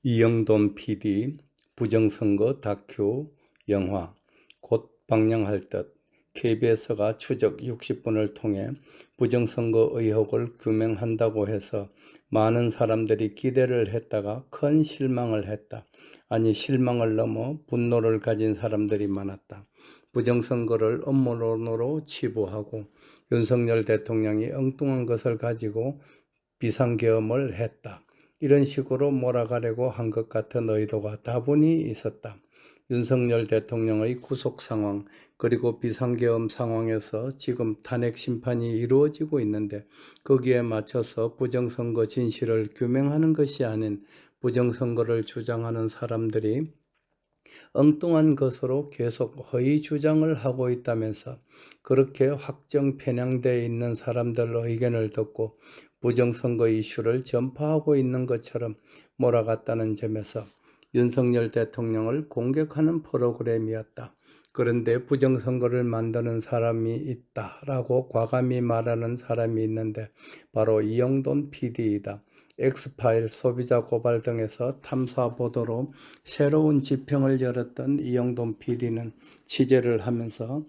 이영돈 PD 부정선거 다큐 영화 곧 방영할 듯 KBS가 추적 60분을 통해 부정선거 의혹을 규명한다고 해서 많은 사람들이 기대를 했다가 큰 실망을 했다. 아니 실망을 넘어 분노를 가진 사람들이 많았다. 부정선거를 음모론으로 치부하고 윤석열 대통령이 엉뚱한 것을 가지고 비상계엄을 했다. 이런 식으로 몰아가려고 한 것 같은 의도가 다분히 있었다. 윤석열 대통령의 구속 상황 그리고 비상계엄 상황에서 지금 탄핵 심판이 이루어지고 있는데 거기에 맞춰서 부정선거 진실을 규명하는 것이 아닌 부정선거를 주장하는 사람들이 엉뚱한 것으로 계속 허위 주장을 하고 있다면서 그렇게 확정 편향되어 있는 사람들 의견을 듣고 부정선거 이슈를 전파하고 있는 것처럼 몰아갔다는 점에서 윤석열 대통령을 공격하는 프로그램이었다. 그런데 부정선거를 만드는 사람이 있다라고 과감히 말하는 사람이 있는데 바로 이영돈 PD이다. 엑스파일, 소비자 고발 등에서 탐사 보도로 새로운 지평을 열었던 이영돈 PD는 취재를 하면서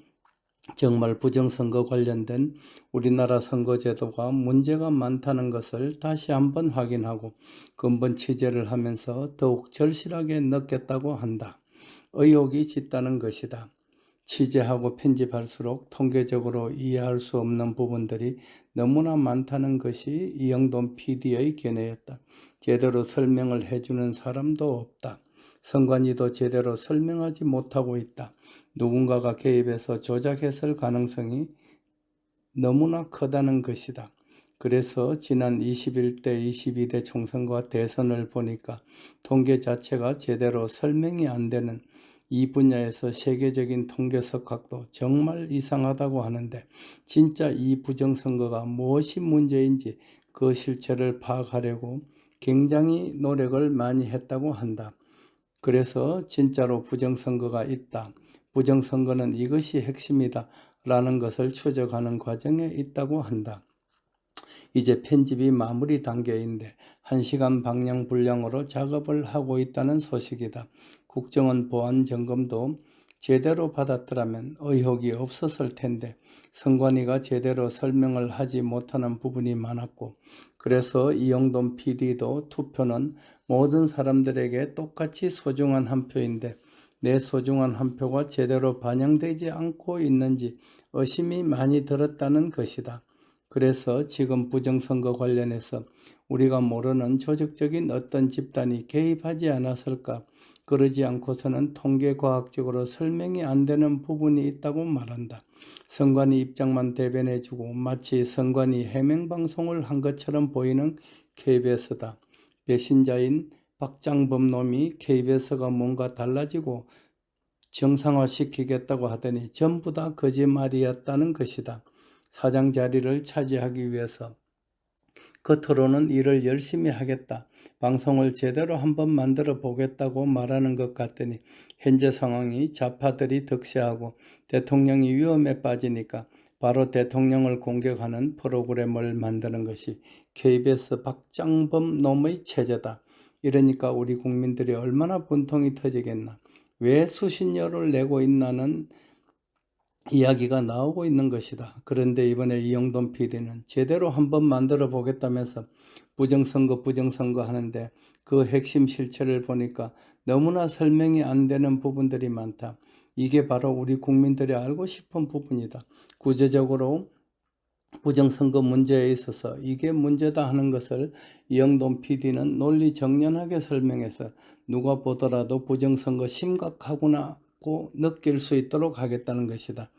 정말 부정선거 관련된 우리나라 선거제도가 문제가 많다는 것을 다시 한번 확인하고 근본 취재를 하면서 더욱 절실하게 느꼈다고 한다. 의혹이 짙다는 것이다. 취재하고 편집할수록 통계적으로 이해할 수 없는 부분들이 너무나 많다는 것이 이영돈 PD의 견해였다. 제대로 설명을 해주는 사람도 없다. 선관위도 제대로 설명하지 못하고 있다. 누군가가 개입해서 조작했을 가능성이 너무나 크다는 것이다. 그래서 지난 21대, 22대 총선과 대선을 보니까 통계 자체가 제대로 설명이 안 되는 이 분야에서 세계적인 통계 석학도 정말 이상하다고 하는데 진짜 이 부정선거가 무엇이 문제인지 그 실체를 파악하려고 굉장히 노력을 많이 했다고 한다. 그래서 진짜로 부정선거가 있다. 부정선거는 이것이 핵심이다. 라는 것을 추적하는 과정에 있다고 한다. 이제 편집이 마무리 단계인데 1시간 방영 분량으로 작업을 하고 있다는 소식이다. 국정원 보안 점검도 제대로 받았더라면 의혹이 없었을 텐데 선관위가 제대로 설명을 하지 못하는 부분이 많았고 그래서 이영돈 PD도 투표는 모든 사람들에게 똑같이 소중한 한 표인데 내 소중한 한 표가 제대로 반영되지 않고 있는지 의심이 많이 들었다는 것이다. 그래서 지금 부정선거 관련해서 우리가 모르는 조직적인 어떤 집단이 개입하지 않았을까? 그러지 않고서는 통계과학적으로 설명이 안 되는 부분이 있다고 말한다. 선관위 입장만 대변해주고 마치 선관위 해명방송을 한 것처럼 보이는 KBS다. 배신자인 박장범 놈이 KBS가 뭔가 달라지고 정상화시키겠다고 하더니 전부 다 거짓말이었다는 것이다. 사장 자리를 차지하기 위해서 겉으로는 일을 열심히 하겠다. 방송을 제대로 한번 만들어 보겠다고 말하는 것 같더니 현재 상황이 좌파들이 득세하고 대통령이 위험에 빠지니까 바로 대통령을 공격하는 프로그램을 만드는 것이 KBS 박장범 놈의 체제다. 이러니까 우리 국민들이 얼마나 분통이 터지겠나. 왜 수신료를 내고 있나는 이야기가 나오고 있는 것이다. 그런데 이번에 이영돈 PD는 제대로 한번 만들어 보겠다면서 부정선거 하는데 그 핵심 실체를 보니까 너무나 설명이 안 되는 부분들이 많다. 이게 바로 우리 국민들이 알고 싶은 부분이다. 구체적으로 부정선거 문제에 있어서 이게 문제다 하는 것을 이영돈 PD는 논리 정연하게 설명해서 누가 보더라도 부정선거 심각하구나 고 느낄 수 있도록 하겠다는 것이다.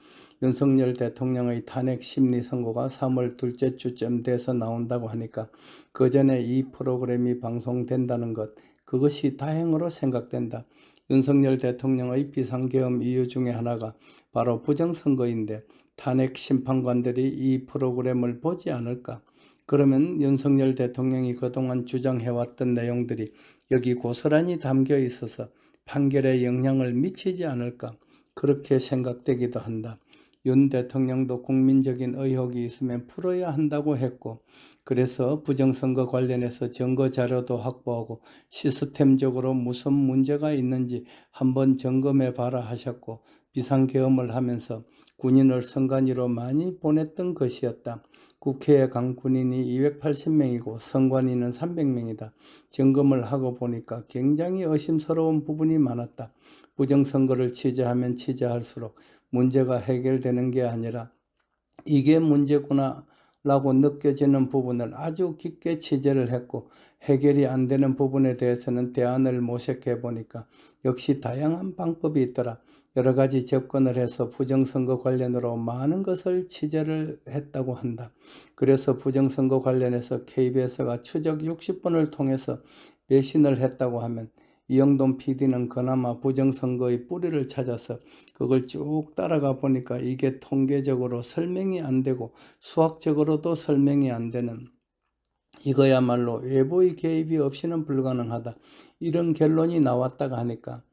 윤석열 대통령의 탄핵 심리 선고가 3월 둘째 주쯤 돼서 나온다고 하니까 그 전에 이 프로그램이 방송된다는 것, 그것이 다행으로 생각된다. 윤석열 대통령의 비상계엄 이유 중에 하나가 바로 부정선거인데 탄핵 심판관들이 이 프로그램을 보지 않을까? 그러면 윤석열 대통령이 그동안 주장해왔던 내용들이 여기 고스란히 담겨 있어서 판결에 영향을 미치지 않을까? 그렇게 생각되기도 한다. 윤 대통령도 국민적인 의혹이 있으면 풀어야 한다고 했고 그래서 부정선거 관련해서 증거 자료도 확보하고 시스템적으로 무슨 문제가 있는지 한번 점검해 봐라 하셨고 비상계엄을 하면서 군인을 선관위로 많이 보냈던 것이었다. 국회에 간 군인이 280명이고 선관위는 300명이다. 점검을 하고 보니까 굉장히 의심스러운 부분이 많았다. 부정선거를 취재하면 취재할수록 문제가 해결되는 게 아니라 이게 문제구나 라고 느껴지는 부분을 아주 깊게 취재를 했고 해결이 안 되는 부분에 대해서는 대안을 모색해 보니까 역시 다양한 방법이 있더라. 여러 가지 접근을 해서 부정선거 관련으로 많은 것을 취재를 했다고 한다. 그래서 부정선거 관련해서 KBS가 추적 60분을 통해서 배신을 했다고 하면 이영돈 PD는 그나마 부정선거의 뿌리를 찾아서 그걸 쭉 따라가 보니까 이게 통계적으로 설명이 안 되고 수학적으로도 설명이 안 되는 이거야말로 외부의 개입이 없이는 불가능하다. 이런 결론이 나왔다가 하니까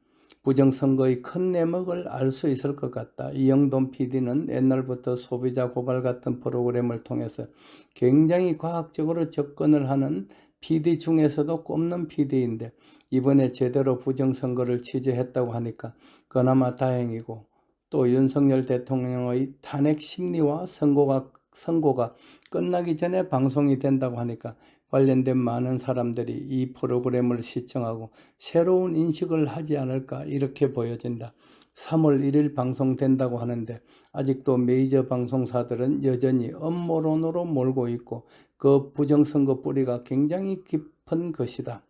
부정선거의 큰 내막을 알 수 있을 것 같다. 이영돈 PD는 옛날부터 소비자 고발 같은 프로그램을 통해서 굉장히 과학적으로 접근을 하는 PD 중에서도 꼽는 PD인데 이번에 제대로 부정선거를 취재했다고 하니까 그나마 다행이고 또 윤석열 대통령의 탄핵 심리와 선고가 끝나기 전에 방송이 된다고 하니까 관련된 많은 사람들이 이 프로그램을 시청하고 새로운 인식을 하지 않을까 이렇게 보여진다. 3월 1일 방송된다고 하는데 아직도 메이저 방송사들은 여전히 음모론으로 몰고 있고 그 부정선거 뿌리가 굉장히 깊은 것이다.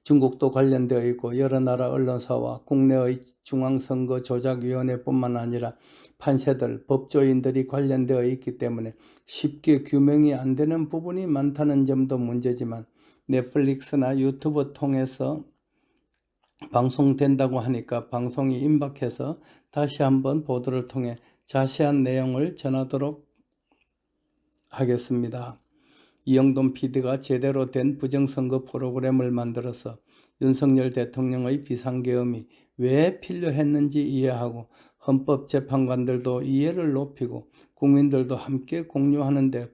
중국도 관련되어 있고 여러 나라 언론사와 국내의 중앙선거조작위원회뿐만 아니라 판사들, 법조인들이 관련되어 있기 때문에 쉽게 규명이 안 되는 부분이 많다는 점도 문제지만 넷플릭스나 유튜브 통해서 방송된다고 하니까 방송이 임박해서 다시 한번 보도를 통해 자세한 내용을 전하도록 하겠습니다. 이영돈 PD가 제대로 된 부정선거 프로그램을 만들어서 윤석열 대통령의 비상계엄이 왜 필요했는지 이해하고 헌법재판관들도 이해를 높이고 국민들도 함께 공유하는데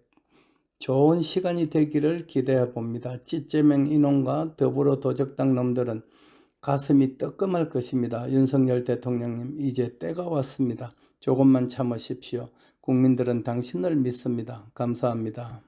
좋은 시간이 되기를 기대해 봅니다. 찌째맹 인원과 더불어 도적당 놈들은 가슴이 뜨끔할 것입니다. 윤석열 대통령님, 이제 때가 왔습니다. 조금만 참으십시오. 국민들은 당신을 믿습니다. 감사합니다.